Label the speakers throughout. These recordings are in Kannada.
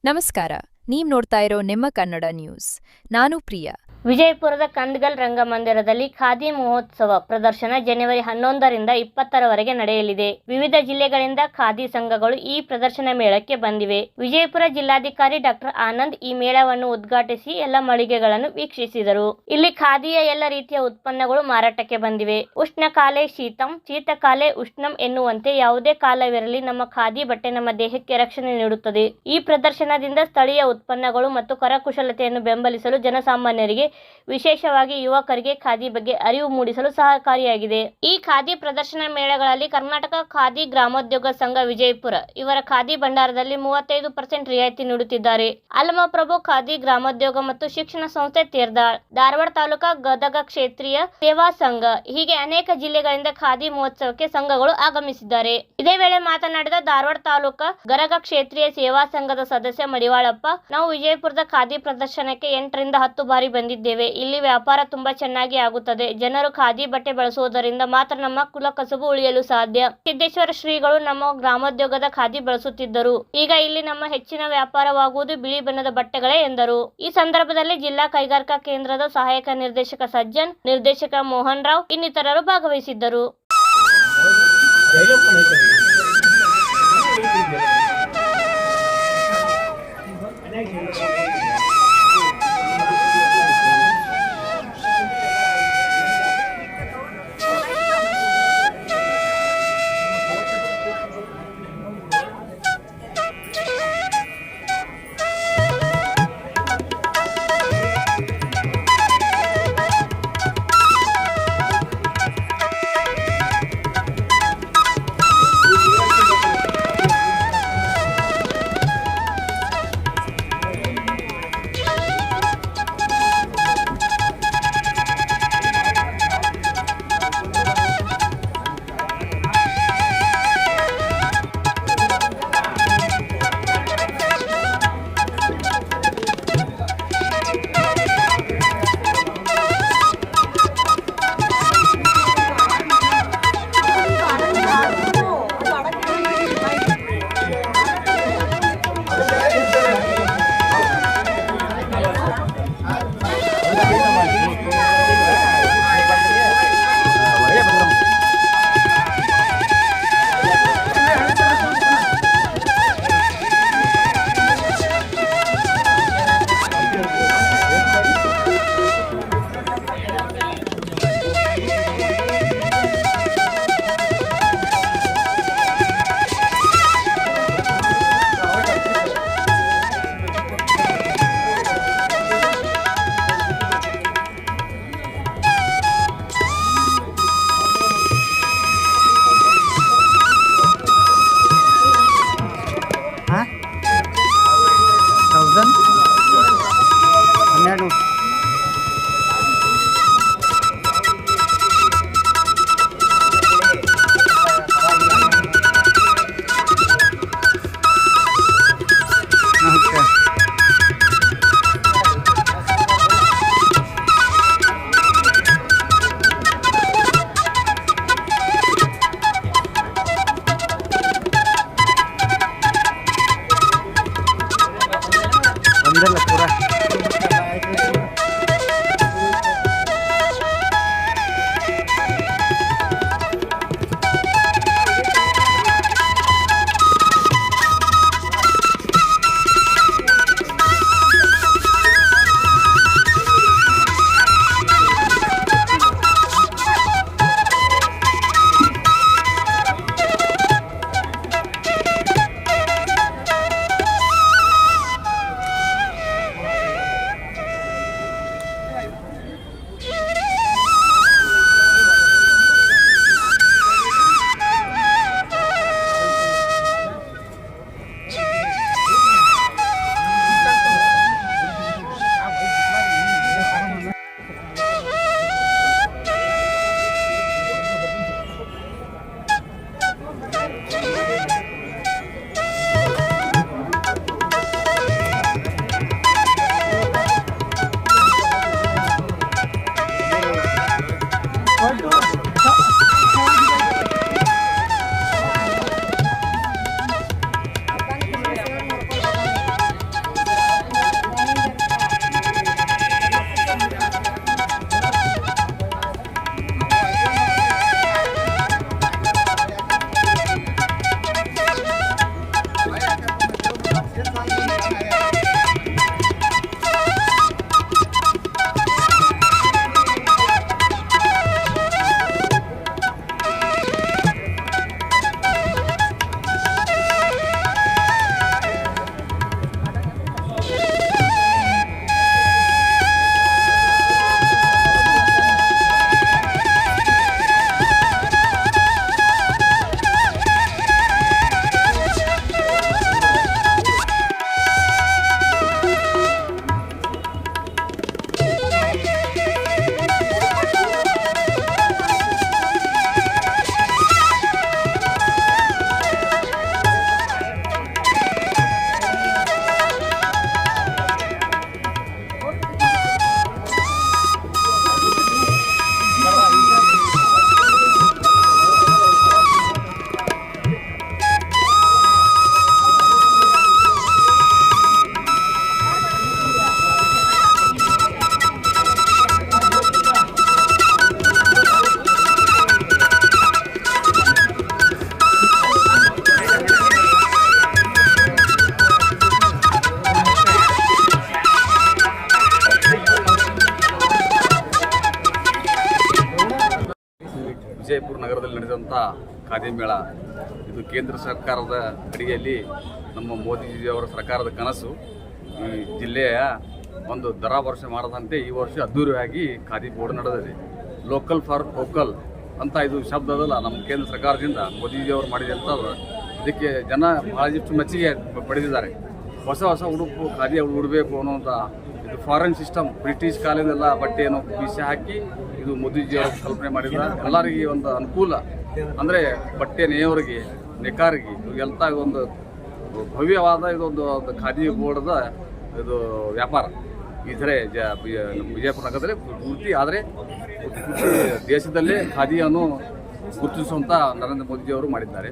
Speaker 1: ನಮಸ್ಕಾರ, ನೀವು ನೋಡ್ತಾ ಇರೋ ನಿಮ್ಮ ಕನ್ನಡ ನ್ಯೂಸ್. ನಾನು ಪ್ರಿಯಾ.
Speaker 2: ವಿಜಯಪುರದ ಕಂದಗಲ್ ರಂಗಮಂದಿರದಲ್ಲಿ ಖಾದಿ ಮಹೋತ್ಸವ ಪ್ರದರ್ಶನ ಜನವರಿ 11ರಿಂದ 20ರವರೆಗೆ ನಡೆಯಲಿದೆ. ವಿವಿಧ ಜಿಲ್ಲೆಗಳಿಂದ ಖಾದಿ ಸಂಘಗಳು ಈ ಪ್ರದರ್ಶನ ಮೇಳಕ್ಕೆ ಬಂದಿವೆ. ವಿಜಯಪುರ ಜಿಲ್ಲಾಧಿಕಾರಿ ಡಾ. ಆನಂದ್ ಈ ಮೇಳವನ್ನು ಉದ್ಘಾಟಿಸಿ ಎಲ್ಲ ಮಳಿಗೆಗಳನ್ನು ವೀಕ್ಷಿಸಿದರು. ಇಲ್ಲಿ ಖಾದಿಯ ಎಲ್ಲ ರೀತಿಯ ಉತ್ಪನ್ನಗಳು ಮಾರಾಟಕ್ಕೆ ಬಂದಿವೆ. ಉಷ್ಣಕಾಲೆ ಶೀತಂ, ಶೀತಕಾಲೆ ಉಷ್ಣಂ ಎನ್ನುವಂತೆ ಯಾವುದೇ ಕಾಲವಿರಲಿ ನಮ್ಮ ಖಾದಿ ಬಟ್ಟೆ ನಮ್ಮ ದೇಹಕ್ಕೆ ರಕ್ಷಣೆ ನೀಡುತ್ತದೆ. ಈ ಪ್ರದರ್ಶನದಿಂದ ಸ್ಥಳೀಯ ಉತ್ಪನ್ನಗಳು ಮತ್ತು ಕರಕುಶಲತೆಯನ್ನು ಬೆಂಬಲಿಸಲು ಜನಸಾಮಾನ್ಯರಿಗೆ, ವಿಶೇಷವಾಗಿ ಯುವಕರಿಗೆ ಖಾದಿ ಬಗ್ಗೆ ಅರಿವು ಮೂಡಿಸಲು ಸಹಕಾರಿಯಾಗಿದೆ. ಈ ಖಾದಿ ಪ್ರದರ್ಶನ ಮೇಳಗಳಲ್ಲಿ ಕರ್ನಾಟಕ ಖಾದಿ ಗ್ರಾಮೋದ್ಯೋಗ ಸಂಘ ವಿಜಯಪುರ ಇವರ ಖಾದಿ ಭಂಡಾರದಲ್ಲಿ 35% ರಿಯಾಯಿತಿ ನೀಡುತ್ತಿದ್ದಾರೆ. ಅಲ್ಲಮಪ್ರಭು ಖಾದಿ ಗ್ರಾಮೋದ್ಯೋಗ ಮತ್ತು ಶಿಕ್ಷಣ ಸಂಸ್ಥೆ ತೇರ್ದಾಳ್, ಧಾರವಾಡ ತಾಲೂಕಾ ಗದಗ ಕ್ಷೇತ್ರೀಯ ಸೇವಾ ಸಂಘ ಹೀಗೆ ಅನೇಕ ಜಿಲ್ಲೆಗಳಿಂದ ಖಾದಿ ಮಹೋತ್ಸವಕ್ಕೆ ಸಂಘಗಳು ಆಗಮಿಸಿದ್ದಾರೆ. ಇದೇ ವೇಳೆ ಮಾತನಾಡಿದ ಧಾರವಾಡ ತಾಲೂಕಾ ಗದಗ ಕ್ಷೇತ್ರೀಯ ಸೇವಾ ಸಂಘದ ಸದಸ್ಯ ಮಡಿವಾಳಪ್ಪ, ನಾವು ವಿಜಯಪುರದ ಖಾದಿ ಪ್ರದರ್ಶನಕ್ಕೆ 8ರಿಂದ 10 ಬಾರಿ ಬಂದಿದ್ದೇವೆ. ಇಲ್ಲಿ ವ್ಯಾಪಾರ ತುಂಬಾ ಚೆನ್ನಾಗಿ ಆಗುತ್ತದೆ. ಜನರು ಖಾದಿ ಬಟ್ಟೆ ಬಳಸುವುದರಿಂದ ಮಾತ್ರ ನಮ್ಮ ಕುಲಕಸಬು ಉಳಿಯಲು ಸಾಧ್ಯ. ಸಿದ್ದೇಶ್ವರ ಶ್ರೀಗಳು ನಮ್ಮ ಗ್ರಾಮೋದ್ಯೋಗದ ಖಾದಿ ಬಳಸುತ್ತಿದ್ದರು. ಈಗ ಇಲ್ಲಿ ನಮ್ಮ ಹೆಚ್ಚಿನ ವ್ಯಾಪಾರವಾಗುವುದು ಬಿಳಿ ಬಣ್ಣದ ಬಟ್ಟೆಗಳೇ ಎಂದರು. ಈ ಸಂದರ್ಭದಲ್ಲಿ ಜಿಲ್ಲಾ ಕೈಗಾರಿಕಾ ಕೇಂದ್ರದ ಸಹಾಯಕ ನಿರ್ದೇಶಕ ಸಜ್ಜನ್, ನಿರ್ದೇಶಕ ಮೋಹನ್ ರಾವ್ ಇನ್ನಿತರರು ಭಾಗವಹಿಸಿದ್ದರು.
Speaker 3: ನಡೆದಂಥ ಖಾದಿ ಮೇಳ ಇದು ಕೇಂದ್ರ ಸರ್ಕಾರದ ಅಡಿಯಲ್ಲಿ ನಮ್ಮ ಮೋದಿಜಿಯವರ ಸರ್ಕಾರದ ಕನಸು. ಈ ಜಿಲ್ಲೆಯ ಒಂದು ದರ ವರ್ಷ ಮಾಡದಂತೆ ಈ ವರ್ಷ ಅದ್ದೂರಿಯಾಗಿ ಖಾದಿ ಬೋರ್ಡ್ ನಡೆದಿದೆ. ಲೋಕಲ್ ಫಾರ್ ವೋಕಲ್ ಅಂತ ಇದು ಶಬ್ದ ಅದಲ್ಲ, ನಮ್ಮ ಕೇಂದ್ರ ಸರ್ಕಾರದಿಂದ ಮೋದಿಜಿಯವರು ಮಾಡಿದಂಥದ್ದು. ಇದಕ್ಕೆ ಜನ ಭಾಳಷ್ಟು ಮೆಚ್ಚುಗೆ ಪಡೆದಿದ್ದಾರೆ. ಹೊಸ ಉಡುಪು ಖಾದಿ ಉಡಬೇಕು ಅನ್ನೋಂಥ ಇದು ಫಾರಿನ್ ಸಿಸ್ಟಮ್, ಬ್ರಿಟಿಷ್ ಕಾಲದೆಲ್ಲ ಬಟ್ಟೆಯನ್ನು ಬೀಸಿ ಹಾಕಿ ಇದು ಮೋದಿಜಿಯವರು ಕಲ್ಪನೆ ಮಾಡಿದ ಎಲ್ಲರಿಗೆ ಒಂದು ಅನುಕೂಲ. ಅಂದರೆ ಬಟ್ಟೆ ನೇಯವರಿಗೆ, ನೇಕಾರಿಗೆ ಇವೆಲ್ಲ ಒಂದು ಭವ್ಯವಾದ ಇದೊಂದು ಖಾದಿ ಬೋರ್ಡ್ದ ಇದು ವ್ಯಾಪಾರ ಈ ಥರ ವಿಜಯಪುರ ನಗರದಲ್ಲಿ ಪೂರ್ತಿ. ಆದರೆ ದೇಶದಲ್ಲೇ ಖಾದಿಯನ್ನು ಗುರುತಿಸುವಂಥ ನರೇಂದ್ರ ಮೋದಿಜಿಯವರು ಮಾಡಿದ್ದಾರೆ.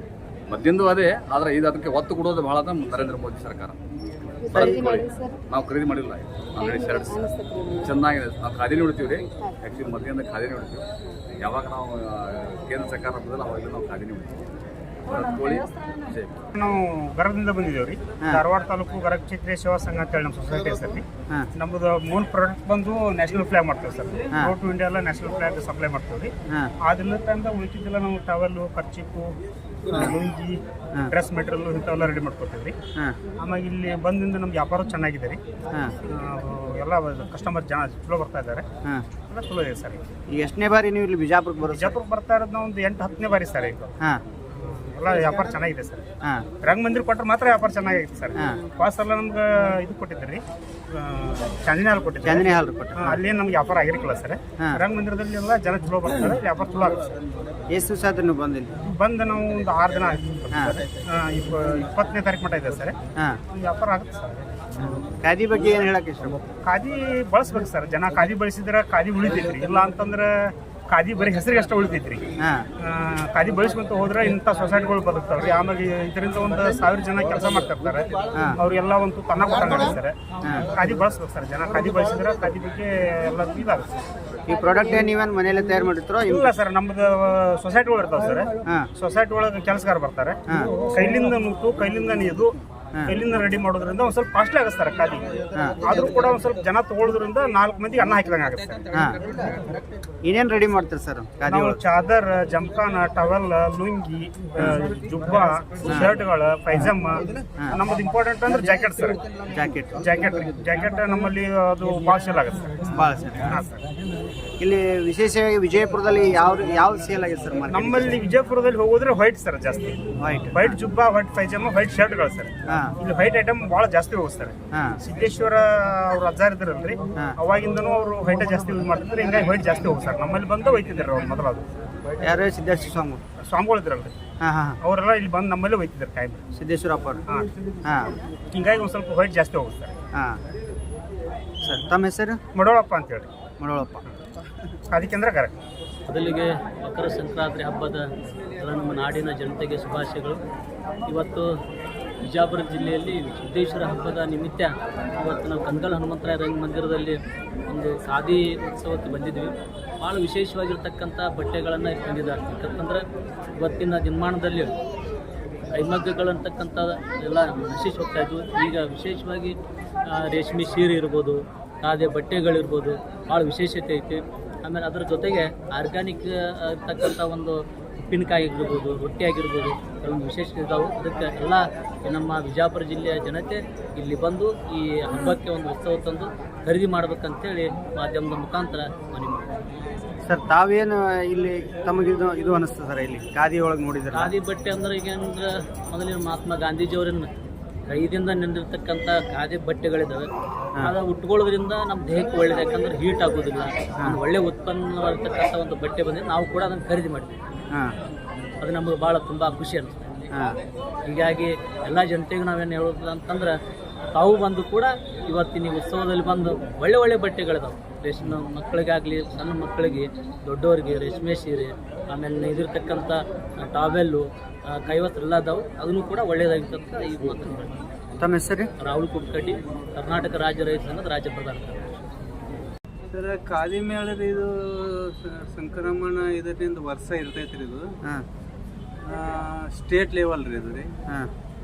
Speaker 3: ಮದ್ದಿಂದು ಅದೇ, ಆದರೆ ಇದು ಅದಕ್ಕೆ ಒತ್ತು ಕೊಡೋದು ಬಹಳ ನರೇಂದ್ರ ಮೋದಿ ಸರ್ಕಾರ. ನಾವು ಖರೀದಿ ಮಾಡಿಲ್ಲ, ಆಲ್ರೆಡಿ ಶರ್ಟ್ಸ್ ಚೆನ್ನಾಗಿದೆ. ನಾವು ಖಾದಿನೇ ಉಡ್ತೀವಿ ರೀ, ಆ್ಯಕ್ಚುಲಿ ಮದ್ದಿಂದ ಖಾದಿನೇ ಉಡ್ತೀವಿ. ಯಾವಾಗ ನಾವು ಕೇಂದ್ರ ಸರ್ಕಾರ ಬರ್ತದಲ್ಲ ಅವಾಗ ನಾವು ಖಾದಿನೇ ಉಡ್ತೀವಿ.
Speaker 4: ನಾವು ಗರಗದಿಂದ ಬಂದಿದ್ದೇವೆ ರೀ. ಧಾರವಾಡ ತಾಲೂಕು ಗರಗ ಕ್ಷೇತ್ರೀಯ ಸೇವಾ ಸಂಘ ಅಂತೇಳಿ ನಮ್ಮ ಸೊಸೈಟಿ ಹೆಸರು ರೀ. ನಮ್ಮದು ಮೂಲ ಪ್ರಾಡಕ್ಟ್ ಬಂದು ನ್ಯಾಷನಲ್ ಫ್ಲಾಗ್ ಮಾಡ್ತೇವೆ ಸರ್. ಗೋ ಟು ಇಂಡಿಯಾ ಎಲ್ಲ ನ್ಯಾಷನಲ್ ಫ್ಲಾಗ್ ಸಪ್ಲೈ ಮಾಡ್ತೇವೆ ರೀ. ಅದೆಲ್ಲ ತಂದ ಉಳಿತಿದ್ದೆಲ್ಲ ನಾವು ಟವಲ್ಲು, ಕರ್ಚಿಪ್ಪು, ಲುಂಗಿ, ಡ್ರೆಸ್ ಮೆಟೀರಿಯಲ್ ಇಂಥವೆಲ್ಲ ರೆಡಿ ಮಾಡ್ಕೊತೀವಿ ರೀ. ಆಮೇಲೆ ಇಲ್ಲಿ ಬಂದಿಂದ ನಮ್ಗೆ ವ್ಯಾಪಾರ ಚೆನ್ನಾಗಿದೆ ರೀ. ಎಲ್ಲ ಕಸ್ಟಮರ್ ಜನ ಚಲೋ ಬರ್ತಾ ಇದ್ದಾರೆ, ಎಲ್ಲ ಚಲೋ ಇದೆ ಸರ್.
Speaker 5: ಈಗ ಎಷ್ಟನೇ ಬಾರಿ ನೀವು ಇಲ್ಲಿ ಬಿಜಾಪುರಕ್ಕೆ
Speaker 4: ಬರ್ತಾ ಇರೋದು ನಾವು ಒಂದು 8-10ನೇ ಬಾರಿ ಸರ್. ಈಗ ಎಲ್ಲ ವ್ಯಾಪಾರ ಚೆನ್ನಾಗಿದೆ ಸರ್. ರಂಗ ಮಂದಿರ ಕೊಟ್ಟರೆ ಮಾತ್ರ ವ್ಯಾಪಾರ ಚೆನ್ನಾಗಿದೆ ಸರ್. ಪಾಸ್ ಎಲ್ಲ ನಮ್ಗೆ ಇದು ಕೊಟ್ಟಿದ್ರಿ, ಚಾಂದಿನಿ ಹಾಲ್ ಕೊಟ್ಟಿದ್ದೆ. ಅಲ್ಲೇನು ನಮ್ಗೆ ವ್ಯಾಪಾರ ಆಗಿರಲಿಲ್ಲ ಸರ್. ರಂಗ ಮಂದಿರದಲ್ಲಿ ಎಲ್ಲ ಜನ ಚಲೋ ಬರ್ತಾರೆ, ವ್ಯಾಪಾರ ಚಲೋ ಆಗುತ್ತೆ ಸರ್.
Speaker 5: ಎಷ್ಟು ದಿವಸ ಆದ್ರೆ ನೀವು
Speaker 4: ಬಂದು ನಾವು ಒಂದು 6 ದಿನ ಆಯ್ತು. 20ನೇ ತಾರೀಕು ಮಟ್ಟ ಇದೆ ಸರ್. ವ್ಯಾಪಾರ ಆಗುತ್ತೆ ಸರ್.
Speaker 5: ಖಾದಿ ಬಗ್ಗೆ ಏನು ಹೇಳಕ್ಕೆ ಇಷ್ಟ?
Speaker 4: ಖಾದಿ ಬಳಸ್ಬೇಕು ಸರ್. ಜನ ಖಾದಿ ಬಳಸಿದ್ರೆ ಖಾದಿ ಉಳಿತೈತ್ರಿ. ಇಲ್ಲ ಅಂತಂದ್ರೆ ಖಾದಿ ಬರೀ ಹೆಸರಿಗೆ ಅಷ್ಟೇ ಉಳಿತೈತ್ರಿ. ಖಾದಿ ಬಳಸ್ಕೊಂತ ಹೋದ್ರೆ ಇಂಥ ಸೊಸೈಟಿಗಳು ಬದುಕ್ತಾವ್ರಿ. ಆಮೇಲೆ ಇದರಿಂದ ಒಂದು 1000 ಜನ ಕೆಲಸ ಮಾಡ್ತಿರ್ತಾರೆ. ಅವ್ರಿಗೆಲ್ಲ ಒಂದು ತನ್ನ ಕೊಡ್ತಾರೆ. ಖಾದಿ ಬಳಸ್ಬೇಕು ಸರ್. ಜನ ಖಾದಿ ಬಳಸಿದ್ರೆ ಖಾದಿ ಬಗ್ಗೆ ಎಲ್ಲ ಇದಾಗುತ್ತೆ.
Speaker 5: ಈ ಪ್ರಾಡಕ್ಟ್ ನೀವೇನು ಮನೆಯಲ್ಲೇ ತಯಾರು ಮಾಡಿರ್ತೀರೋ?
Speaker 4: ಇಲ್ಲ ಸರ್, ನಮ್ದು ಸೊಸೈಟಿಗಳು ಇರ್ತಾವೆ ಸರ್. ಸೊಸೈಟಿ ಒಳಗೆ ಕೆಲಸಗಾರ ಬರ್ತಾರೆ. ಕೈಲಿಂದ ನುಟ್ಟು, ಕೈಲಿಂದ ನೀದು, ಕೈಲಿಂದ ರೆಡಿ ಮಾಡೋದ್ರಿಂದ ಒಂದ್ ಸ್ವಲ್ಪ ಕಾಸ್ಟ್ಲಿ ಆಗುತ್ತೆ ಸರ್ ಖಾದಿ. ಆದ್ರೂ ಕೂಡ ಒಂದ್ ಸ್ವಲ್ಪ ಜನ ತಗೊಳ್ಳೋದ್ರಿಂದ 4 ಮಂದಿಗೆ ಅನ್ನ ಹಾಕಿದಂಗೆ ಆಗುತ್ತೆ.
Speaker 5: ಏನೇನು ರೆಡಿ ಮಾಡ್ತೀರಿ ಸರ್?
Speaker 4: ನಾವು ಚಾದರ್, ಜಮ್ಖಾನ, ಟವಲ್, ಲುಂಗಿ, ಜುಬ್ಬಾ, ಶರ್ಟ್ಗಳು, ಪೈಜಾಮ. ನಮ್ಮದು ಇಂಪಾರ್ಟೆಂಟ್ ಅಂದ್ರೆ ಜಾಕೆಟ್ ಸರ್. ಜಾಕೆಟ್ ನಮ್ಮಲ್ಲಿ ಅದು ಭಾಳ ಸೇಲ್ ಆಗುತ್ತೆ ಸರ್.
Speaker 5: ಭಾಳ ಸರ್. ಇಲ್ಲಿ ವಿಶೇಷವಾಗಿ ವಿಜಯಪುರದಲ್ಲಿ ಯಾವ ಸೇಲ್ ಆಗಿದೆ ಸರ್?
Speaker 4: ನಮ್ಮಲ್ಲಿ ವಿಜಯಪುರದಲ್ಲಿ ಹೋಗೋದ್ರೆ ವೈಟ್ ಸರ್ ಜಾಸ್ತಿ. ವೈಟ್ ಜುಬ್ಬಾ, ವೈಟ್ ಪೈಜಾಮ, ವೈಟ್ ಶರ್ಟ್ಗಳು ಸರ್. ಇಲ್ಲಿ ವೈಟ್ ಐಟಮ್ ಬಹಳ ಜಾಸ್ತಿ ಹೋಗ್ತಾರೆ. ಸಿದ್ದೇಶ್ವರ ಅವ್ರು ಅಜ್ಜಾರ್ ಇದ್ರಲ್ರಿ, ಅವಾಗಿಂದನೂ ಅವರು ವೈಟ್ ಜಾಸ್ತಿ ಯೂಸ್ ಮಾಡ್ತಿದ್ರೆ, ಹಿಂಗಾಗಿ ವೈಟ್ ಜಾಸ್ತಿ ಹೋಗ್ತಾರೆ. ನಮ್ಮಲ್ಲಿ ಬಂದು ಒಯ್ತಿದ್ದಾರೆ ಅವ್ರು ಮೊದಲು. ಅದು
Speaker 5: ಯಾರು? ಸಿದ್ದೇಶ್ವರ
Speaker 4: ಸ್ವಾಮಿಗಳು ಇದ್ರಲ್ರಿ, ಅವರೆಲ್ಲ ಇಲ್ಲಿ ಬಂದು ನಮ್ಮಲ್ಲಿ ಒಯ್ತಿದ್ದಾರೆ ಕಾಯಿ.
Speaker 5: ಸಿದ್ದೇಶ್ವರಪ್ಪ ಅವರು.
Speaker 4: ಹಿಂಗಾಗಿ ಒಂದು ಸ್ವಲ್ಪ ವೈಟ್ ಜಾಸ್ತಿ ಹೋಗ್ತಾರೆ
Speaker 5: ಸರ್. ತಮ್ಮ ಹೆಸರು?
Speaker 4: ಮಡೋಳಪ್ಪ ಅಂತ ಹೇಳಿ.
Speaker 5: ಮಡೋಳಪ್ಪ.
Speaker 4: ಅದಕ್ಕೆಂದ್ರೆ ಕರೆಕ್ಟ್.
Speaker 6: ಮೊದಲಿಗೆ ಮಕರ ಸಂಕ್ರಾಂತಿ ಹಬ್ಬದ ನಮ್ಮ ನಾಡಿನ ಜನತೆಗೆ ಶುಭಾಶಯಗಳು. ಇವತ್ತು ಬಿಜಾಪುರ ಜಿಲ್ಲೆಯಲ್ಲಿ ಸಿದ್ದೇಶ್ವರ ಹಬ್ಬದ ನಿಮಿತ್ತ ಇವತ್ತು ನಾವು ಕನಗಲ್ ಹನುಮಂತರಾಯ ರಂಗ ಮಂದಿರದಲ್ಲಿ ಒಂದು ಖಾದಿ ಉತ್ಸವಕ್ಕೆ ಬಂದಿದ್ವಿ. ಭಾಳ ವಿಶೇಷವಾಗಿರ್ತಕ್ಕಂಥ ಬಟ್ಟೆಗಳನ್ನು ಇಲ್ಲಿ ತಂದಿದ್ದಾರೆ. ಯಾಕಂತಂದ್ರೆ ಇವತ್ತಿನ ದಿನಮಾನದಲ್ಲಿ ಕೈಮಗ್ಗಗಳಂತಕ್ಕಂಥ ಎಲ್ಲ ನಶಿಸಿ ಹೋಗ್ತಾಯಿದ್ವು. ಈಗ ವಿಶೇಷವಾಗಿ ರೇಷ್ಮೆ ಸೀರೆ ಇರ್ಬೋದು, ಖಾದಿ ಬಟ್ಟೆಗಳಿರ್ಬೋದು, ಭಾಳ ವಿಶೇಷತೆ ಐತಿ. ಆಮೇಲೆ ಅದರ ಜೊತೆಗೆ ಆರ್ಗ್ಯಾನಿಕ್ ಇರ್ತಕ್ಕಂಥ ಒಂದು ಉಪ್ಪಿನಕಾಯಿ ಆಗಿರ್ಬೋದು, ರೊಟ್ಟಿ ಆಗಿರ್ಬೋದು, ಕೆಲವೊಂದು ವಿಶೇಷತೆ ಇದ್ದಾವೆ. ಅದಕ್ಕೆ ಎಲ್ಲ ನಮ್ಮ ಬಿಜಾಪುರ ಜಿಲ್ಲೆಯ ಜನತೆ ಇಲ್ಲಿ ಬಂದು ಈ ಹಬ್ಬಕ್ಕೆ ಒಂದು ಉತ್ಸವ ತಂದು ಖರೀದಿ ಮಾಡ್ಬೇಕಂತೇಳಿ ಮಾಧ್ಯಮದ ಮುಖಾಂತರ ಮನವಿ ಮಾಡ್ತೀವಿ
Speaker 5: ಸರ್. ತಾವೇನು ಇಲ್ಲಿ ತಮಗೆ ಇದು ಅನಿಸ್ತದೆ ಸರ್ ಇಲ್ಲಿ ಖಾದಿ ಒಳಗೆ ನೋಡಿದ್ರೆ?
Speaker 6: ಖಾದಿ ಬಟ್ಟೆ ಅಂದ್ರೆ ಈಗ ಅಂದ್ರೆ ಮೊದಲಿನ ಮಹಾತ್ಮ ಗಾಂಧೀಜಿಯವರನ್ನ ಕೈದಿಂದ ನೆಂದಿರ್ತಕ್ಕಂಥ ಖಾದಿ ಬಟ್ಟೆಗಳಿದ್ದಾವೆ. ಅದು ಉಟ್ಕೊಳ್ಳೋದ್ರಿಂದ ನಮ್ಮ ದೇಹಕ್ಕೆ ಒಳ್ಳೇದು. ಯಾಕಂದ್ರೆ ಹೀಟ್ ಆಗೋದಿಲ್ಲ. ಒಂದು ಒಳ್ಳೆ ಉತ್ಪನ್ನವಾಗಿರ್ತಕ್ಕಂಥ ಒಂದು ಬಟ್ಟೆ ಬಂದಿದೆ, ನಾವು ಕೂಡ ಅದನ್ನು ಖರೀದಿ ಮಾಡ್ತೀವಿ. ಅದು ನಮಗೆ ಭಾಳ ತುಂಬ ಖುಷಿ ಅನಿಸ್ತದೆ. ಹೀಗಾಗಿ ಎಲ್ಲ ಜನತೆಗೂ ನಾವೇನು ಹೇಳೋದು ಅಂತಂದ್ರೆ, ತಾವು ಬಂದು ಕೂಡ ಇವತ್ತಿನ ಉತ್ಸವದಲ್ಲಿ ಬಂದು ಒಳ್ಳೆ ಬಟ್ಟೆಗಳಿದಾವೆ. ರೇಷ್ಮೆ ಮಕ್ಕಳಿಗಾಗಲಿ, ಸಣ್ಣ ಮಕ್ಕಳಿಗೆ, ದೊಡ್ಡವರಿಗೆ ರೇಷ್ಮೆ ಸೀರೆ, ಆಮೇಲೆ ಇದಿರ್ತಕ್ಕಂಥ ಟಾವೆಲ್ಲು, ಕೈವಸ್ತ್ರ ಎಲ್ಲ ಅದಾವೆ. ಅದನ್ನು ಕೂಡ ಒಳ್ಳೆಯದಾಗಿರ್ತಂತ ಈ ಮಾತನ್ನು.
Speaker 5: ತಮ್ಮ ಹೆಸರು?
Speaker 6: ರಾಹುಲ್ ಕುಟ್ಕಟ್ಟಿ, ಕರ್ನಾಟಕ ರಾಜ್ಯ ರೈತ ಸಂಘದ ರಾಜ್ಯ ಪ್ರಧಾನ.
Speaker 7: ಸರ್, ಖಾದಿ ಮೇಳದ ಇದು ಸಂಕ್ರಮಣ ಇದರಿಂದ ವರ್ಷ ಇರ್ತೈತ್ರಿ. ಇದು ಸ್ಟೇಟ್ ಲೆವೆಲ್ ರೀ. ಇದು ರೀ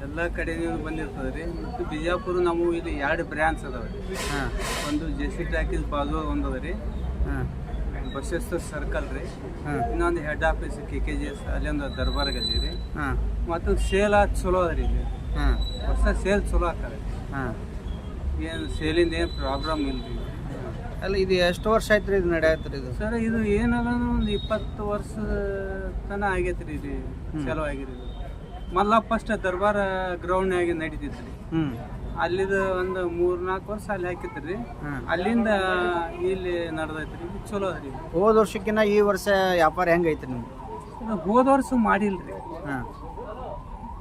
Speaker 7: ಎಲ್ಲ ಕಡೆ ಬಂದಿರ್ತದೆ ರೀ. ಮತ್ತು ಬಿಜಾಪುರ ನಾವು ಇಲ್ಲಿ 2 ಬ್ರ್ಯಾಂಚ್ ಅದಾವೆ. ಒಂದು ಜೆಸಿ ಟಾಕೀಸ್ ಬಾಜು ಒಂದು ಅದ ರೀ, ಬಸವೇಶ್ವರ ಸರ್ಕಲ್ ರೀ.
Speaker 5: ಹಾಂ
Speaker 7: ಇನ್ನೊಂದು ಹೆಡ್ ಆಫೀಸ್ KKGS ಅಲ್ಲಿ ಒಂದು ದರ್ಬಾರ್ ಗಲ್ಲಿ ರೀ.
Speaker 5: ಹಾಂ
Speaker 7: ಮತ್ತು ಸೇಲ್ ಚಲೋ ಅದ ರೀ ಇಲ್ಲಿ.
Speaker 5: ಹಾಂ
Speaker 7: ವರ್ಷ ಸೇಲ್ ಚಲೋ ಆಗ್ತದೆ.
Speaker 5: ಹಾಂ
Speaker 7: ಏನು ಸೇಲಿಂದ ಏನು ಪ್ರಾಬ್ಲಮ್ ಇಲ್ಲ ರೀ.
Speaker 5: ಅಲ್ಲ ಇದು ಎಷ್ಟು ವರ್ಷ ಆಯ್ತು ರೀ ಇದು ನಡೆಯತ್ರಿ ಇದು?
Speaker 7: ಸರ್ ಇದು ಏನಲ್ಲ ಒಂದು 20 ವರ್ಷ ತನ ಆಗೈತೆ ರೀ ಇದು ಚಲೋ ಆಗಿರಿ. ಮೊದಲ ಫಸ್ಟ್ ದರ್ಬಾರ್ ಗ್ರೌಂಡ್ನಾಗ ನಡೀತಿತ್ತು ರೀ.
Speaker 5: ಹ್ಞೂ
Speaker 7: ಅಲ್ಲಿದು ಒಂದು 3-4 ವರ್ಷ ಅಲ್ಲಿ ಹಾಕಿತ್ತು ರೀ. ಅಲ್ಲಿಂದ ಇಲ್ಲಿ ನಡೆದೈತೆ ರೀ. ಚಲೋ ಅದ ರೀ.
Speaker 5: ಹೋದ ವರ್ಷಕ್ಕಿಂತ ಈ ವರ್ಷ ವ್ಯಾಪಾರ ಹೆಂಗೈತೆ ನಿಮ್ಗೆ?
Speaker 7: ಇದು ಹೋದ ವರ್ಷ ಮಾಡಿಲ್ರಿ.
Speaker 5: ಹಾಂ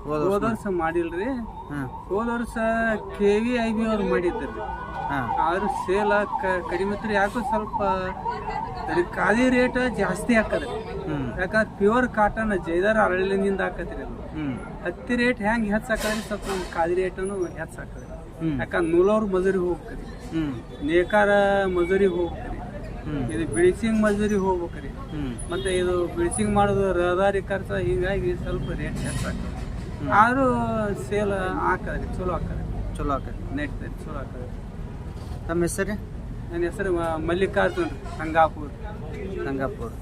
Speaker 7: ಹೋದ ವರ್ಷ ಮಾಡಿಲ್ರಿ.
Speaker 5: ಹಾಂ
Speaker 7: ಹೋದ ವರ್ಷ KVIB ಅವ್ರು ಮಾಡಿದ್ರಿ.
Speaker 5: ಹಾಂ
Speaker 7: ಆದ್ರೂ ಸೇಲ್ ಕಡಿಮೆ ಇತ್ತು. ಯಾಕೋ ಸ್ವಲ್ಪ ಖಾದಿ ರೇಟ್ ಜಾಸ್ತಿ ಹಾಕದ್ರಿ.
Speaker 5: ಹ್ಞೂ
Speaker 7: ಯಾಕಂದ್ರೆ ಪ್ಯೂರ್ ಕಾಟನ್ ಜೈದಾರ ಅರಳಿನಿಂದ ಹಾಕತ್ರಿ ಅದು.
Speaker 5: ಹ್ಞೂ
Speaker 7: ಹತ್ತಿ ರೇಟ್ ಹೆಂಗೆ ಹೆಚ್ಚಾಕದ್ರಿ ಸ್ವಲ್ಪ ನಮ್ಮ ಖಾದಿ ರೇಟನ್ನು ಹೆಚ್ಚಾಕದ್ರಿ.
Speaker 5: ಹ್ಞೂ
Speaker 7: ಯಾಕಂದ್ರೆ ನೂಲವ್ರ ಮಜೂರಿ ಹೋಗ್ಬೇಕ್ರಿ,
Speaker 5: ಹ್ಞೂ
Speaker 7: ನೇಕಾರ ಮಜೂರಿ ಹೋಗ್ಬೇಕ್ರಿ,
Speaker 5: ಹ್ಞೂ
Speaker 7: ಇದು ಬಿಳಿಸಿಂಗ್ ಮಜೂರಿ ಹೋಗ್ಬೇಕ್ರಿ.
Speaker 5: ಹ್ಞೂ
Speaker 7: ಮತ್ತೆ ಇದು ಬಿಳಿಸಿಂಗ್ ಮಾಡೋದು ರಹದಾರಿ ಖರ್ಚು, ಹೀಗಾಗಿ ಸ್ವಲ್ಪ ರೇಟ್ ಹೆಚ್ಚಾಕದ್ರಿ. ಆದ್ರೂ ಸೇಲ್ ಹಾಕದ್ರಿ. ಚಲೋ ಹಾಕದ್ರಿ.
Speaker 5: ಚಲೋ ಆಕೈತಿ.
Speaker 7: ನೆಟ್ರಿ ಚಲೋ ಹಾಕದ್ರಿ.
Speaker 5: ತಮ್ಮ ಹೆಸರು?
Speaker 7: ನನ್ನ ಹೆಸರು ಮಲ್ಲಿಕಾರ್ಜುನ್ ಸಂಗಾಪುರ್.
Speaker 5: ಸಂಗಾಪುರ್.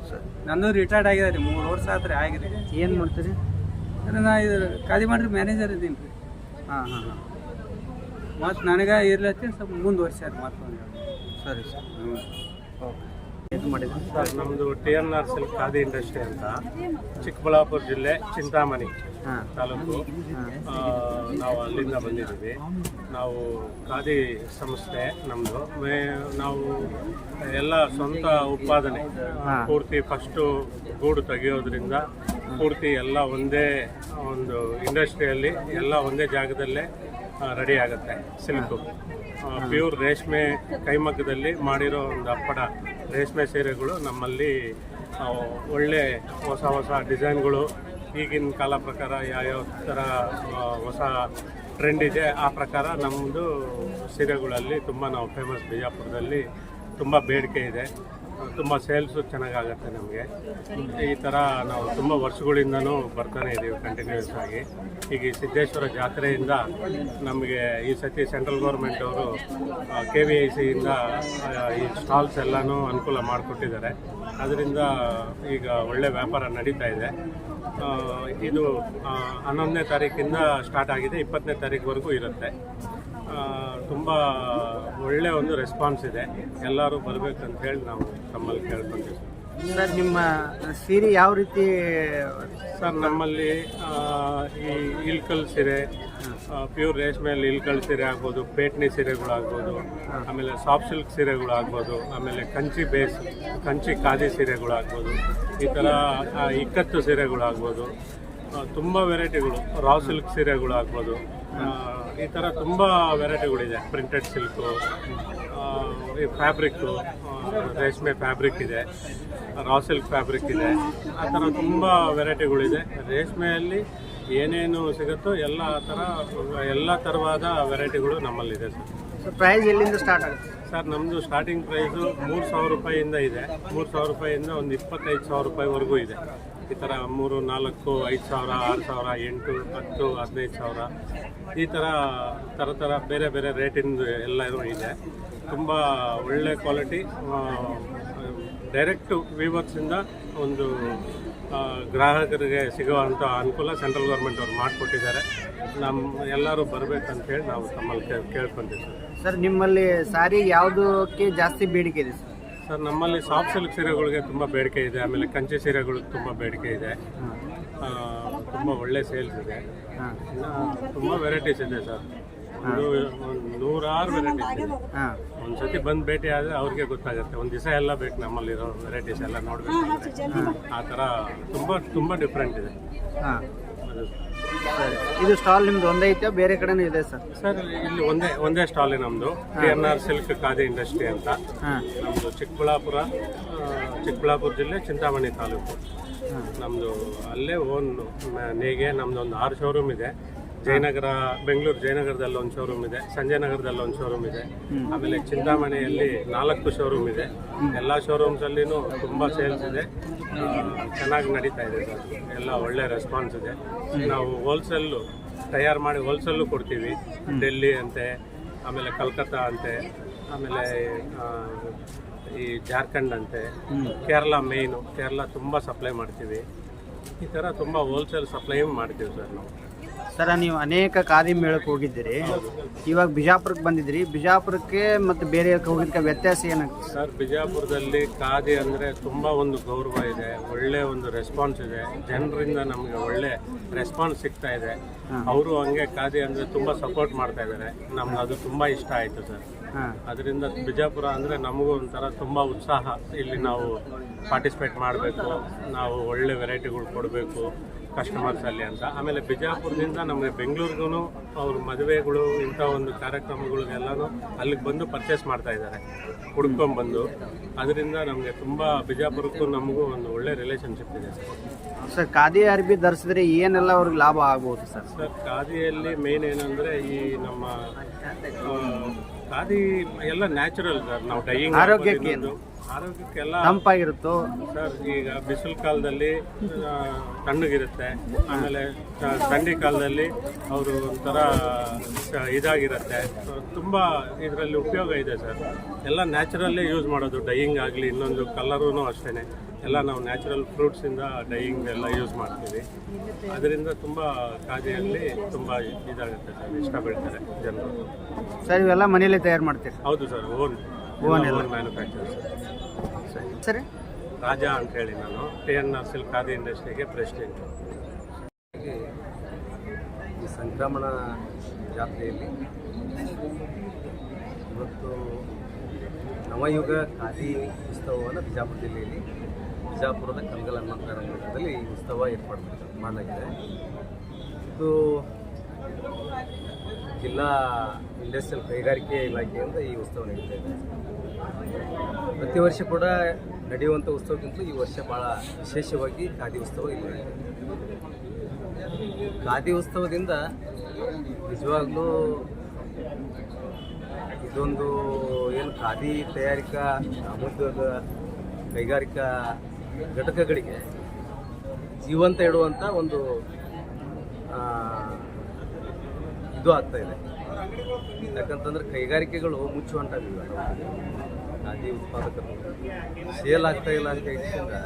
Speaker 5: ಸರಿ.
Speaker 7: ನಂದು ರಿಟೈರ್ಡ್ ಆಗಿದೆ ರೀ. 3 ವರ್ಷ ಆತ್ರಿ ಆಗಿದೆ.
Speaker 5: ಏನು ಮಾಡ್ತೀರಿ?
Speaker 7: ನಾ ಇದು ಖಾದಿ ಮಾಡ್ರಿ ಮ್ಯಾನೇಜರ್ ಇದ್ದೀನಿ ರೀ.
Speaker 5: ಹಾಂ ಹಾಂ ಹಾಂ
Speaker 7: ಮತ್ತು ನನಗೆ ಇರ್ಲತ್ತಿ ಸ್ವಲ್ಪ ಮುಂದುವರ್ಸ್ಯಾರ ಮತ್ತೊಂದು.
Speaker 5: ಸರಿ ಸರ್. ಓಕೆ. ಇದು ಮಾಡಿದ್ರಿ?
Speaker 8: ಸರ್ ನಮ್ಮದು TNR ಸಿಲ್ಕ್ ಖಾದಿ ಇಂಡಸ್ಟ್ರಿ ಅಂತ, ಚಿಕ್ಕಬಳ್ಳಾಪುರ ಜಿಲ್ಲೆ ಚಿಂತಾಮಣಿ
Speaker 5: ಹಾಂ
Speaker 8: ತಾಲೂಕು. ನಾವು ಅಲ್ಲಿಂದ ಬಂದಿದ್ದೀವಿ. ನಾವು ಖಾದಿ ಸಂಸ್ಥೆ ನಮ್ಮದು. ನಾವು ಎಲ್ಲ ಸ್ವಂತ ಉತ್ಪಾದನೆ, ಪೂರ್ತಿ ಫಸ್ಟು ಗೂಡು ತೆಗೆಯೋದ್ರಿಂದ ಪೂರ್ತಿ ಎಲ್ಲ ಒಂದೇ ಒಂದು ಇಂಡಸ್ಟ್ರಿಯಲ್ಲಿ ಎಲ್ಲ ಒಂದೇ ಜಾಗದಲ್ಲೇ ರೆಡಿ ಆಗುತ್ತೆ. ಸಿಲ್ಕು ಪ್ಯೂರ್ ರೇಷ್ಮೆ ಕೈಮಗ್ಗದಲ್ಲಿ ಮಾಡಿರೋ ಒಂದು ಅಪ್ಪಡ ರೇಷ್ಮೆ ಸೀರೆಗಳು ನಮ್ಮಲ್ಲಿ ಒಳ್ಳೆ ಹೊಸ ಹೊಸ ಡಿಸೈನ್ಗಳು, ಈಗಿನ ಕಾಲ ಪ್ರಕಾರ ಯಾವ್ಯಾವ ಥರ ಹೊಸ ಟ್ರೆಂಡ್ ಇದೆ ಆ ಪ್ರಕಾರ ನಮ್ಮದು ಸೀರೆಗಳಲ್ಲಿ ತುಂಬ ನಾವು ಫೇಮಸ್. ಬಿಜಾಪುರದಲ್ಲಿ ತುಂಬ ಬೇಡಿಕೆ ಇದೆ, ತುಂಬ ಸೇಲ್ಸು ಚೆನ್ನಾಗಾಗತ್ತೆ ನಮಗೆ. ಈ ಥರ ನಾವು ತುಂಬ ವರ್ಷಗಳಿಂದನೂ ಬರ್ತಾನೆ ಇದ್ದೀವಿ ಕಂಟಿನ್ಯೂಸ್ ಆಗಿ. ಈಗ ಈ ಸಿದ್ದೇಶ್ವರ ಜಾತ್ರೆಯಿಂದ ನಮಗೆ ಈ ಸತಿ ಸೆಂಟ್ರಲ್ ಗೌರ್ಮೆಂಟ್ ಅವರು KVICಯಿಂದ ಈ ಸ್ಟಾಲ್ಸ್ ಎಲ್ಲನೂ ಅನುಕೂಲ ಮಾಡಿಕೊಟ್ಟಿದ್ದಾರೆ. ಅದರಿಂದ ಈಗ ಒಳ್ಳೆ ವ್ಯಾಪಾರ ನಡೀತಾ ಇದೆ. ಇದು 11ನೇ ತಾರೀಕಿಂದ ಸ್ಟಾರ್ಟ್ ಆಗಿದೆ, 20ನೇ ತಾರೀಕುವರೆಗೂ ಇರುತ್ತೆ. ತುಂಬ ಒಳ್ಳೆ ಒಂದು ರೆಸ್ಪಾನ್ಸ್ ಇದೆ. ಎಲ್ಲರೂ ಬರಬೇಕಂತ ಹೇಳಿ ನಾವು ತಮ್ಮಲ್ಲಿ ಕೇಳ್ಕೊಂತೀವಿ.
Speaker 5: ಸರ್ ನಿಮ್ಮ ಸೀರೆ ಯಾವ ರೀತಿ?
Speaker 8: ಸರ್ ನಮ್ಮಲ್ಲಿ ಈ ಇಲ್ಕಲ್ ಸೀರೆ, ಪ್ಯೂರ್ ರೇಷ್ಮೆಯಲ್ಲಿ ಇಲ್ಕಲ್ ಸೀರೆ ಆಗ್ಬೋದು, ಪೇಟ್ನಿ ಸೀರೆಗಳಾಗ್ಬೋದು, ಆಮೇಲೆ ಸಾಫ್ಟ್ ಸಿಲ್ಕ್ ಸೀರೆಗಳಾಗ್ಬೋದು, ಆಮೇಲೆ ಕಂಚಿ ಖಾದಿ ಸೀರೆಗಳಾಗ್ಬೋದು, ಈ ಥರ ಇಕ್ಕತ್ತು ಸೀರೆಗಳಾಗ್ಬೋದು, ತುಂಬ ವೆರೈಟಿಗಳು, ರಾ ಸಿಲ್ಕ್ ಸೀರೆಗಳಾಗ್ಬೋದು, ಈ ಥರ ತುಂಬ ವೆರೈಟಿಗಳಿದೆ. ಪ್ರಿಂಟೆಡ್ ಸಿಲ್ಕು, ಈ ಫ್ಯಾಬ್ರಿಕ್ಕು, ರೇಷ್ಮೆ ಫ್ಯಾಬ್ರಿಕ್ ಇದೆ, ರಾ ಸಿಲ್ಕ್ ಫ್ಯಾಬ್ರಿಕ್ ಇದೆ. ಆ ಥರ ತುಂಬ ವೆರೈಟಿಗಳಿದೆ. ರೇಷ್ಮೆಯಲ್ಲಿ ಏನೇನು ಸಿಗುತ್ತೋ ಎಲ್ಲ ಥರವಾದ ವೆರೈಟಿಗಳು ನಮ್ಮಲ್ಲಿದೆ ಸರ್.
Speaker 5: ಸರ್ ಪ್ರೈಸ್ ಎಲ್ಲಿಂದ ಸ್ಟಾರ್ಟ್ ಆಗುತ್ತೆ?
Speaker 8: ಸರ್ ನಮ್ಮದು ಸ್ಟಾರ್ಟಿಂಗ್ ಪ್ರೈಸು 3,000 ರೂಪಾಯಿಯಿಂದ ಇದೆ. 3,000 ರೂಪಾಯಿಯಿಂದ ಒಂದು 25,000 ರೂಪಾಯಿವರೆಗೂ ಇದೆ. ಈ ಥರ 3, 4, 5,000, 6,000, 8, 10, 15,000 ಈ ಥರ ಬೇರೆ ಬೇರೆ ರೇಟಿಂದು ಎಲ್ಲರೂ ಇದೆ. ತುಂಬ ಒಳ್ಳೆ ಕ್ವಾಲಿಟಿ. ಡೈರೆಕ್ಟು ವೀವರ್ಸಿಂದ ಒಂದು ಗ್ರಾಹಕರಿಗೆ ಸಿಗುವಂಥ ಅನುಕೂಲ ಸೆಂಟ್ರಲ್ ಗೌರ್ಮೆಂಟ್ ಅವ್ರು ಮಾಡಿಕೊಟ್ಟಿದ್ದಾರೆ. ಎಲ್ಲರೂ ಬರಬೇಕಂತೇಳಿ ನಾವು ತಮ್ಮಲ್ಲಿ ಕೇಳ್ಕೊಂತೀವಿ ಸರ್.
Speaker 5: ಸರ್ ನಿಮ್ಮಲ್ಲಿ ಸಾರಿ ಯಾವುದಕ್ಕೆ ಜಾಸ್ತಿ ಬೇಡಿಕೆ ಇದೆ ಸರ್?
Speaker 8: ಸರ್ ನಮ್ಮಲ್ಲಿ ಸಾಫ್ಟ್ ಸಿಲ್ಕ್ ಸೀರೆಗಳಿಗೆ ತುಂಬ ಬೇಡಿಕೆ ಇದೆ. ಆಮೇಲೆ ಕಂಚಿ ಸೀರೆಗಳಿಗೆ ತುಂಬ ಬೇಡಿಕೆ ಇದೆ. ತುಂಬ ಒಳ್ಳೆ ಸೇಲ್ಸ್ ಇದೆ. ತುಂಬ ವೆರೈಟೀಸ್ ಇದೆ ಸರ್. ಒಂದು 100 ವೆರೈಟೀಸ್ ಇದೆ. ಒಂದು ಸತಿ ಬಂದು ಭೇಟಿ ಆದರೆ ಅವ್ರಿಗೆ ಗೊತ್ತಾಗುತ್ತೆ. ಒಂದು ದಿವಸ ಎಲ್ಲ ಬೇಕು ನಮ್ಮಲ್ಲಿರೋ ವೆರೈಟೀಸ್ ಎಲ್ಲ ನೋಡಬೇಕು. ಆ ಥರ ತುಂಬ ಡಿಫ್ರೆಂಟ್ ಇದೆ.
Speaker 5: ಹಾಂ ಸರಿ. ಇದು ಸ್ಟಾಲ್ ನಿಮ್ದು ಒಂದೇ ಐತೆ ಬೇರೆ ಕಡೆನೂ ಇದೆ ಸರ್?
Speaker 8: ಸರ್ ಇಲ್ಲಿ ಒಂದೇ ಸ್ಟಾಲ್ ನಮ್ಮದು, TNR ಸಿಲ್ಕ್ ಖಾದಿ ಇಂಡಸ್ಟ್ರಿ ಅಂತ. ನಮ್ಮದು ಚಿಕ್ಕಬಳ್ಳಾಪುರ ಜಿಲ್ಲೆ ಚಿಂತಾಮಣಿ ತಾಲೂಕು. ನಮ್ಮದು ಅಲ್ಲೇ ನೇಗೆ ನಮ್ಮದು ಒಂದು 6 ಶೋರೂಮ್ ಇದೆ. ಬೆಂಗಳೂರು ಜಯನಗರದಲ್ಲಿ ಒಂದು ಶೋರೂಮ್ ಇದೆ, ಸಂಜಯ್ ನಗರದಲ್ಲಿ ಒಂದು ಶೋರೂಮ್ ಇದೆ, ಆಮೇಲೆ ಚಿಂತಾಮಣಿಯಲ್ಲಿ 4 ಶೋರೂಮ್ ಇದೆ. ಎಲ್ಲ ಶೋರೂಮ್ಸಲ್ಲಿನೂ ತುಂಬ ಸೇಲ್ಸ್ ಇದೆ. ಚೆನ್ನಾಗಿ ನಡೀತಾ ಇದೆ ಸರ್. ಎಲ್ಲ ಒಳ್ಳೆ ರೆಸ್ಪಾನ್ಸ್ ಇದೆ. ನಾವು ಹೋಲ್ಸೇಲು ತಯಾರು ಮಾಡಿ ಹೋಲ್ಸೇಲು ಕೊಡ್ತೀವಿ. ಡೆಲ್ಲಿ ಅಂತೆ, ಆಮೇಲೆ ಕಲ್ಕತ್ತಾ ಅಂತೆ, ಆಮೇಲೆ ಈ ಜಾರ್ಖಂಡ್ ಅಂತೆ, ಕೇರಳ ಮೇಯ್ನು, ಕೇರಳ ತುಂಬ ಸಪ್ಲೈ ಮಾಡ್ತೀವಿ. ಈ ಥರ ತುಂಬ ಹೋಲ್ಸೇಲ್ ಸಪ್ಲೈ ಮಾಡ್ತೀವಿ ಸರ್ ನಾವು.
Speaker 5: ಸರ, ನೀವು ಅನೇಕ ಖಾದಿ ಮೇಳಕ್ಕೆ ಹೋಗಿದ್ದೀರಿ, ಇವಾಗ ಬಿಜಾಪುರಕ್ಕೆ ಬಂದಿದ್ದೀರಿ. ಬಿಜಾಪುರಕ್ಕೆ ಮತ್ತು ಬೇರೆ ಹೋಗಿದ್ದಕ್ಕೆ ವ್ಯತ್ಯಾಸ ಏನಾಗ್ತದೆ
Speaker 8: ಸರ್? ಬಿಜಾಪುರದಲ್ಲಿ ಖಾದಿ ಅಂದರೆ ತುಂಬ ಒಂದು ಗೌರವ ಇದೆ, ಒಳ್ಳೆ ಒಂದು ರೆಸ್ಪಾನ್ಸ್ ಇದೆ, ಜನರಿಂದ ನಮಗೆ ಒಳ್ಳೆ ರೆಸ್ಪಾನ್ಸ್ ಸಿಗ್ತಾ ಇದೆ. ಅವರು ಹಂಗೆ ಖಾದಿ ಅಂದರೆ ತುಂಬ ಸಪೋರ್ಟ್ ಮಾಡ್ತಾ ಇದ್ದಾರೆ. ನಮ್ಗೆ ಅದು ತುಂಬ ಇಷ್ಟ ಆಯಿತು ಸರ್. ಅದರಿಂದ ಬಿಜಾಪುರ ಅಂದರೆ ನಮಗೂ ಒಂಥರ ತುಂಬ ಉತ್ಸಾಹ. ಇಲ್ಲಿ ನಾವು ಪಾರ್ಟಿಸಿಪೇಟ್ ಮಾಡಬೇಕು, ನಾವು ಒಳ್ಳೆ ವೆರೈಟಿಗಳು ಕೊಡಬೇಕು ಕಸ್ಟಮರ್ಸಲ್ಲಿ ಅಂತ. ಆಮೇಲೆ ಬಿಜಾಪುರದಿಂದ ನಮಗೆ ಬೆಂಗಳೂರಿಗೂ ಅವ್ರ ಮದುವೆಗಳು ಇಂಥ ಒಂದು ಕಾರ್ಯಕ್ರಮಗಳಿಗೆಲ್ಲನೂ ಅಲ್ಲಿಗೆ ಬಂದು ಪರ್ಚೇಸ್ ಮಾಡ್ತಾ ಇದ್ದಾರೆ, ಹುಡ್ಕೊಂಡ್ಬಂದು. ಅದರಿಂದ ನಮಗೆ ತುಂಬ ಬಿಜಾಪುರಕ್ಕೂ ನಮಗೂ ಒಂದು ಒಳ್ಳೆ ರಿಲೇಷನ್ಶಿಪ್ ಇದೆ
Speaker 5: ಸರ್. ಖಾದಿ ಅರ್ಬಿ ಧರಿಸಿದ್ರೆ ಏನೆಲ್ಲ ಅವ್ರಿಗೆ ಲಾಭ ಆಗ್ಬೋದು ಸರ್?
Speaker 8: ಸರ್, ಖಾದಿಯಲ್ಲಿ ಮೇನ್ ಏನಂದರೆ ಈ ನಮ್ಮ ಖಾದಿ ಎಲ್ಲ ನ್ಯಾಚುರಲ್ ಸರ್. ನಾವು ಡೈಯಿಂಗ್ ಆರೋಗ್ಯಕ್ಕೆಲ್ಲ
Speaker 5: ತಂಪಾಗಿರುತ್ತೋ
Speaker 8: ಸರ್. ಈಗ ಬಿಸಿಲು ಕಾಲದಲ್ಲಿ ತಣ್ಣಗಿರುತ್ತೆ, ಆಮೇಲೆ ಥಂಡಿ ಕಾಲದಲ್ಲಿ ಅವರು ಒಂಥರ ಇದಾಗಿರುತ್ತೆ. ತುಂಬ ಇದರಲ್ಲಿ ಉಪಯೋಗ ಇದೆ ಸರ್. ಎಲ್ಲ ನ್ಯಾಚುರಲ್ಲೇ ಯೂಸ್ ಮಾಡೋದು, ಡೈಯಿಂಗ್ ಆಗಲಿ ಇನ್ನೊಂದು ಕಲರೂ ಅಷ್ಟೇ. ಎಲ್ಲ ನಾವು ನ್ಯಾಚುರಲ್ ಫ್ರೂಟ್ಸಿಂದ ಡೈಯಿಂಗ್ ಎಲ್ಲ ಯೂಸ್ ಮಾಡ್ತೀವಿ. ಅದರಿಂದ ತುಂಬ ಖಾದಿಯಲ್ಲಿ ತುಂಬ ಇದಾಗುತ್ತೆ ಸರ್, ಇಷ್ಟ ಬೀಳ್ತಾರೆ ಜನರು.
Speaker 5: ಸರ್, ಇವೆಲ್ಲ ಮನೆಯಲ್ಲೇ ತಯಾರು ಮಾಡ್ತೀರಿ?
Speaker 8: ಹೌದು ಸರ್, ಓನ್ ಮ್ಯಾನುಫ್ಯಾಕ್ಚರ್
Speaker 5: ಸರ್. ಸರಿ,
Speaker 8: ರಾಜಾ ಅಂತೇಳಿ ನಾನು TNR ಸಿಲ್ಕ್ ಖಾದಿ ಇಂಡಸ್ಟ್ರಿಗೆ ಪ್ರೆಸಿಡೆಂಟ್.
Speaker 9: ಈ ಸಂಕ್ರಮಣ ಜಾತ್ರೆಯಲ್ಲಿ ಇವತ್ತು ನವಯುಗ ಖಾದಿ ಉತ್ಸವವನ್ನು ಬಿಜಾಪುರ ಜಿಲ್ಲೆಯಲ್ಲಿ ಬಿಜಾಪುರದ ಕಲ್ಗಲ್ ಹನುಮಂತರ ಮಂದಿರದಲ್ಲಿ ಈ ಉತ್ಸವ ಏರ್ಪಾಡು ಮಾಡಲಾಗಿದೆ. ಇದು ಜಿಲ್ಲಾ ಇಂಡಸ್ಟ್ರಿಯಲ್ ಕೈಗಾರಿಕೆ ಇಲಾಖೆಯಿಂದ ಈ ಉತ್ಸವ ನಡೀತಾ ಇದೆ. ಪ್ರತಿ ವರ್ಷ ಕೂಡ ನಡೆಯುವಂಥ ಉತ್ಸವಕ್ಕಿಂತ ಈ ವರ್ಷ ಭಾಳ ವಿಶೇಷವಾಗಿ ಖಾದಿ ಉತ್ಸವ ಇಲ್ಲಿ ನಡೀತಾ ಇದೆ. ಖಾದಿ ಉತ್ಸವದಿಂದ ನಿಜವಾಗ್ಲೂ ಇದೊಂದು ಏನು ಖಾದಿ ತಯಾರಿಕಾ ಗ್ರಾಮೋದ್ಯೋಗ ಕೈಗಾರಿಕಾ ಘಟಕಗಳಿಗೆ ಜೀವಂತ ಇಡುವಂಥ ಒಂದು ಇದು ಆಗ್ತಾ ಇದೆ. ಯಾಕಂತಂದ್ರೆ ಕೈಗಾರಿಕೆಗಳು ಮುಚ್ಚುವಂಟಾಗಿವೆ. ಖಾದಿ ಉತ್ಪಾದಕರು ಸೇಲ್ ಆಗ್ತಾ ಇಲ್ಲ ಅಂತ ಹೇಳಿದ್ರೆ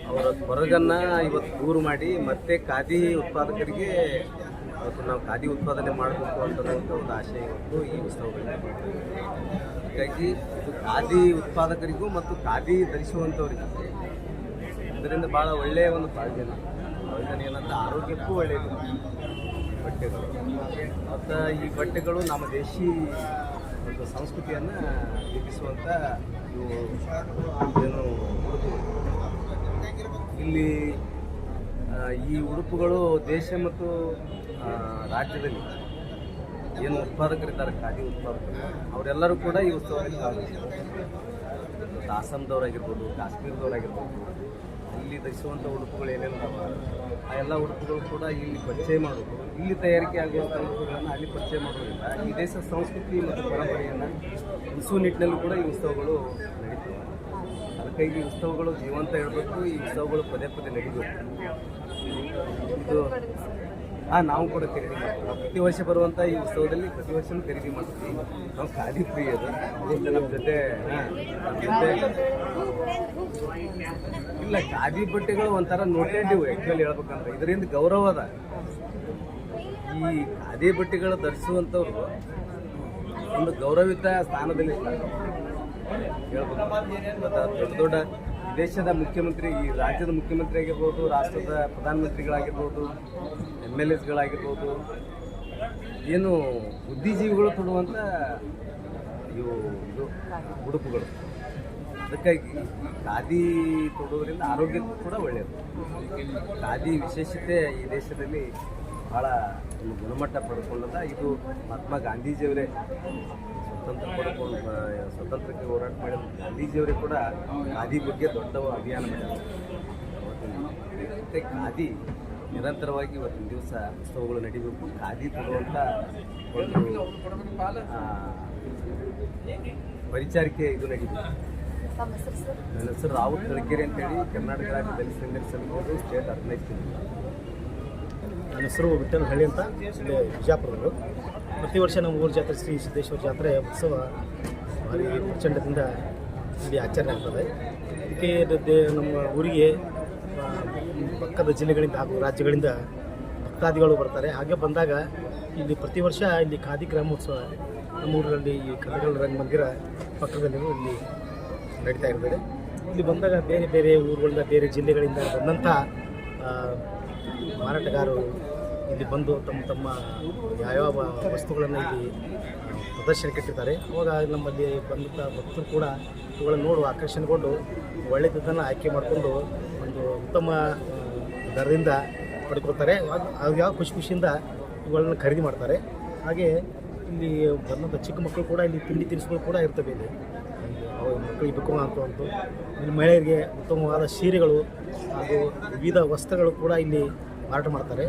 Speaker 9: ಅವರ ಹೊರಗನ್ನು ಇವತ್ತು ದೂರ ಮಾಡಿ ಮತ್ತೆ ಖಾದಿ ಉತ್ಪಾದಕರಿಗೆ ಇವತ್ತು ನಾವು ಖಾದಿ ಉತ್ಪಾದನೆ ಮಾಡಬೇಕು ಅಂತನ್ನುವಂಥ ಒಂದು ಆಶೆ ಇವತ್ತು ಈ ಉತ್ಸವಗಳಲ್ಲಿ. ಹೀಗಾಗಿ ಇದು ಖಾದಿ ಉತ್ಪಾದಕರಿಗೂ ಮತ್ತು ಖಾದಿ ಧರಿಸುವಂಥವರಿಗೂ ಇದರಿಂದ ಭಾಳ ಒಳ್ಳೆಯ ಒಂದು ಪ್ರಯೋಜನ ಏನಂತ ಆರೋಗ್ಯಕ್ಕೂ ಒಳ್ಳೆಯದು ಬಟ್ಟೆಗಳು. ಮತ್ತು ಈ ಬಟ್ಟೆಗಳು ನಮ್ಮ ದೇಶಿ ಒಂದು ಸಂಸ್ಕೃತಿಯನ್ನು ರೂಪಿಸುವಂಥ ಇವು ಏನು ಉಡುಪುಗಳು. ಇಲ್ಲಿ ಈ ಉಡುಪುಗಳು ದೇಶ ಮತ್ತು ರಾಜ್ಯದಲ್ಲಿ ಏನು ಉತ್ಪಾದಕರಿದ್ದಾರೆ ಖಾದಿ ಉತ್ಪಾದಕರು ಅವರೆಲ್ಲರೂ ಕೂಡ ಈ ಉತ್ಸವದಲ್ಲಿ ಭಾಗವಹಿಸ್ತಾರೆ. ಅಸ್ಸಾಂದವರಾಗಿರ್ಬೋದು, ಕಾಶ್ಮೀರದವರಾಗಿರ್ಬೋದು, ಇಲ್ಲಿ ಧರಿಸುವಂಥ ಉಡುಪುಗಳು ಏನೇನಿದಾವ ಆ ಎಲ್ಲ ಉಡುಪುಗಳು ಕೂಡ ಇಲ್ಲಿ ಪರಿಚಯ ಮಾಡೋದು, ಇಲ್ಲಿ ತಯಾರಿಕೆ ಆಗುವಂಥ ಉಡುಪುಗಳನ್ನು ಅಲ್ಲಿ ಪರಿಚಯ ಮಾಡೋದ್ರಿಂದ ಈ ದೇಶದ ಸಂಸ್ಕೃತಿ ಮತ್ತು ಪರಂಪರೆಯನ್ನು ಉಳಿಸುವ ನಿಟ್ಟಿನಲ್ಲೂ ಕೂಡ ಈ ಉತ್ಸವಗಳು ನಡೀತವೆ. ಅದಕ್ಕಾಗಿ ಈ ಉತ್ಸವಗಳು ಜೀವಂತ ಇರಬೇಕು, ಈ ಉತ್ಸವಗಳು ಪದೇ ಪದೇ ನಡೀಬೇಕು. ಇದು ನಾವು ಕೂಡ ಖರೀದಿ ಮಾಡ್ತೀವಿ. ನಾವು ಪ್ರತಿ ವರ್ಷ ಬರುವಂಥ ಈ ಉತ್ಸವದಲ್ಲಿ ಪ್ರತಿ ವರ್ಷವೂ ಖರೀದಿ ಮಾಡ್ತೀವಿ. ನಾವು ಖಾದಿ ಪ್ರಿಯರು ನಮ್ಮ ಜೊತೆ ಇಲ್ಲ ಖಾದಿ ಬಟ್ಟೆಗಳು ಒಂಥರ ನೋಟೇಟಿವ್ ಆ್ಯಕ್ಚುಲಿ ಹೇಳ್ಬೇಕಂದ್ರೆ ಇದರಿಂದ ಗೌರವ ಅದ. ಈ ಖಾದಿ ಬಟ್ಟೆಗಳು ಧರಿಸುವಂಥವ್ರು ಒಂದು ಗೌರವಿತ ಸ್ಥಾನದಲ್ಲಿ ಹೇಳ್ಬೇಕು. ದೊಡ್ಡ ದೊಡ್ಡ ದೇಶದ ಮುಖ್ಯಮಂತ್ರಿ, ಈ ರಾಜ್ಯದ ಮುಖ್ಯಮಂತ್ರಿ ಆಗಿರ್ಬೋದು, ರಾಷ್ಟ್ರದ ಪ್ರಧಾನಮಂತ್ರಿಗಳಾಗಿರ್ಬೋದು, MLAsಗಳಾಗಿರ್ಬೋದು, ಏನು ಬುದ್ಧಿಜೀವಿಗಳು ತೊಡುವಂಥ ಇದು ಉಡುಪುಗಳು. ಅದಕ್ಕಾಗಿ ಖಾದಿ ತೊಡೋದ್ರಿಂದ ಆರೋಗ್ಯಕ್ಕೂ ಕೂಡ ಒಳ್ಳೆಯದು. ಖಾದಿ ವಿಶೇಷತೆ ಈ ದೇಶದಲ್ಲಿ ಭಾಳ ಒಂದು ಗುಣಮಟ್ಟ ಪಡ್ಕೊಂಡದ. ಇದು ಮಹಾತ್ಮ ಗಾಂಧೀಜಿಯವರೇ ಸ್ವತಂತ್ರಕ್ಕೆ ಹೋರಾಟ ಮಾಡಿದ ಗಾಂಧೀಜಿಯವರೇ ಕೂಡ ಖಾದಿ ಬಗ್ಗೆ ದೊಡ್ಡ ಅಭಿಯಾನ ಮಾಡಿದ್ದಾರೆ. ಮತ್ತು ಖಾದಿ ನಿರಂತರವಾಗಿ ಇವತ್ತಿನ ದಿವಸ ಉತ್ಸವಗಳು ನಡೀಬೇಕು. ಖಾದಿ ಕೊಡುವಂಥ ಒಂದು ಪರಿಚಾರಿಕೆ ಇದು ನಡೀಬೇಕು. ನನ್ನ ಹೆಸರು ರಾವುತ್ ತಳಕೇರಿ ಅಂತೇಳಿ, ಕರ್ನಾಟಕ ರಾಜ್ಯ ದಲಿತ ಸಂಘರ್ಷ ಸಮಿತಿ ಸ್ಟೇಟ್ ಆರ್ಗನೈಸ್.
Speaker 10: ನನ್ನ ಹೆಸರು ವಿಠಲ್ ಹಳ್ಳಿ ಅಂತ, ಬಿಜಾಪುರದವರು. ಪ್ರತಿ ವರ್ಷ ನಮ್ಮ ಊರ ಜಾತ್ರೆ ಶ್ರೀ ಸಿದ್ದೇಶ್ವರ ಜಾತ್ರೆ ಉತ್ಸವ ಭಾರಿ ಪ್ರಚಂಡದಿಂದ ಇಲ್ಲಿ ಆಚರಣೆ ಆಗ್ತದೆ. ಇದಕ್ಕೆ ನಮ್ಮ ಊರಿಗೆ ಪಕ್ಕದ ಜಿಲ್ಲೆಗಳಿಂದ ಹಾಗೂ ರಾಜ್ಯಗಳಿಂದ ಭಕ್ತಾದಿಗಳು ಬರ್ತಾರೆ. ಹಾಗೆ ಬಂದಾಗ ಇಲ್ಲಿ ಪ್ರತಿ ವರ್ಷ ಇಲ್ಲಿ ಖಾದಿ ಗ್ರಾಮೋತ್ಸವ ನಮ್ಮ ಊರಲ್ಲಿ ಈ ಕಂದಗಲ್ ರಂಗಮಂದಿರ ಪಕ್ಕದಲ್ಲಿ ಇಲ್ಲಿ ನಡೀತಾ ಇರ್ತದೆ. ಇಲ್ಲಿ ಬಂದಾಗ ಬೇರೆ ಬೇರೆ ಊರುಗಳಿಂದ ಬೇರೆ ಜಿಲ್ಲೆಗಳಿಂದ ಬಂದಂಥ ಮಾರಾಟಗಾರರು ಇಲ್ಲಿ ಬಂದು ತಮ್ಮ ಯಾವ್ಯಾವ ವಸ್ತುಗಳನ್ನು ಇಲ್ಲಿ ಪ್ರದರ್ಶನಕ್ಕೆ ಇಟ್ಟಿರ್ತಾರೆ. ಅವಾಗ ನಮ್ಮಲ್ಲಿ ಬಂದಂಥ ಭಕ್ತರು ಕೂಡ ಇವುಗಳನ್ನು ನೋಡು ಆಕರ್ಷಣೆಗೊಂಡು ಒಳ್ಳೆಯದನ್ನು ಆಯ್ಕೆ ಮಾಡಿಕೊಂಡು ಒಂದು ಉತ್ತಮ ದರದಿಂದ ಪಡ್ಕೊಳ್ತಾರೆ. ಅದು ಯಾವ ಖುಷಿಯಿಂದ ಇವುಗಳನ್ನು ಖರೀದಿ ಮಾಡ್ತಾರೆ. ಹಾಗೆ ಇಲ್ಲಿ ಬಂದಂಥ ಚಿಕ್ಕ ಮಕ್ಕಳು ಕೂಡ ಇಲ್ಲಿ ತಿಂಡಿ ತಿನಿಸುಗಳು ಕೂಡ ಇರ್ತವೆ. ಇಲ್ಲಿ ಮಕ್ಕಳಿಗೆ ಬೇಕು ಅಂತಂತು ಇಲ್ಲಿ ಮಹಿಳೆಯರಿಗೆ ಉತ್ತಮವಾದ ಸೀರೆಗಳು ಹಾಗೂ ವಿವಿಧ ವಸ್ತ್ರಗಳು ಕೂಡ ಇಲ್ಲಿ ಮಾರಾಟ ಮಾಡ್ತಾರೆ.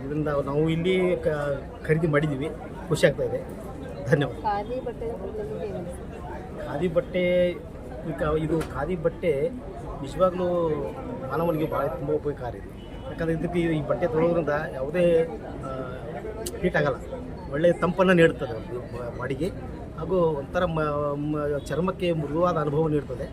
Speaker 10: ಇದರಿಂದ ನಾವು ಇಲ್ಲಿ ಖರೀದಿ ಮಾಡಿದ್ದೀವಿ, ಖುಷಿ ಆಗ್ತಾಯಿದೆ. ಧನ್ಯವಾದ. ಖಾದಿ ಬಟ್ಟೆ ಇದು ಖಾದಿ ಬಟ್ಟೆ ನಿಜವಾಗ್ಲೂ ಮಾನವನಿಗೆ ಭಾಳ ತುಂಬ ಉಪಯೋಗಕಾರಿ ಇದೆ. ಯಾಕಂದರೆ ಇದಕ್ಕೆ ಈ ಬಟ್ಟೆ ತೊಗೊಳೋದ್ರಿಂದ ಯಾವುದೇ ಹೀಟ್ ಆಗಲ್ಲ, ಒಳ್ಳೆಯ ತಂಪನ್ನು ನೀಡುತ್ತದೆ ಬಾಡಿಗೆ, ಹಾಗೂ ಒಂಥರ ಚರ್ಮಕ್ಕೆ ಮೃದುವಾದ ಅನುಭವ ನೀಡ್ತದೆ.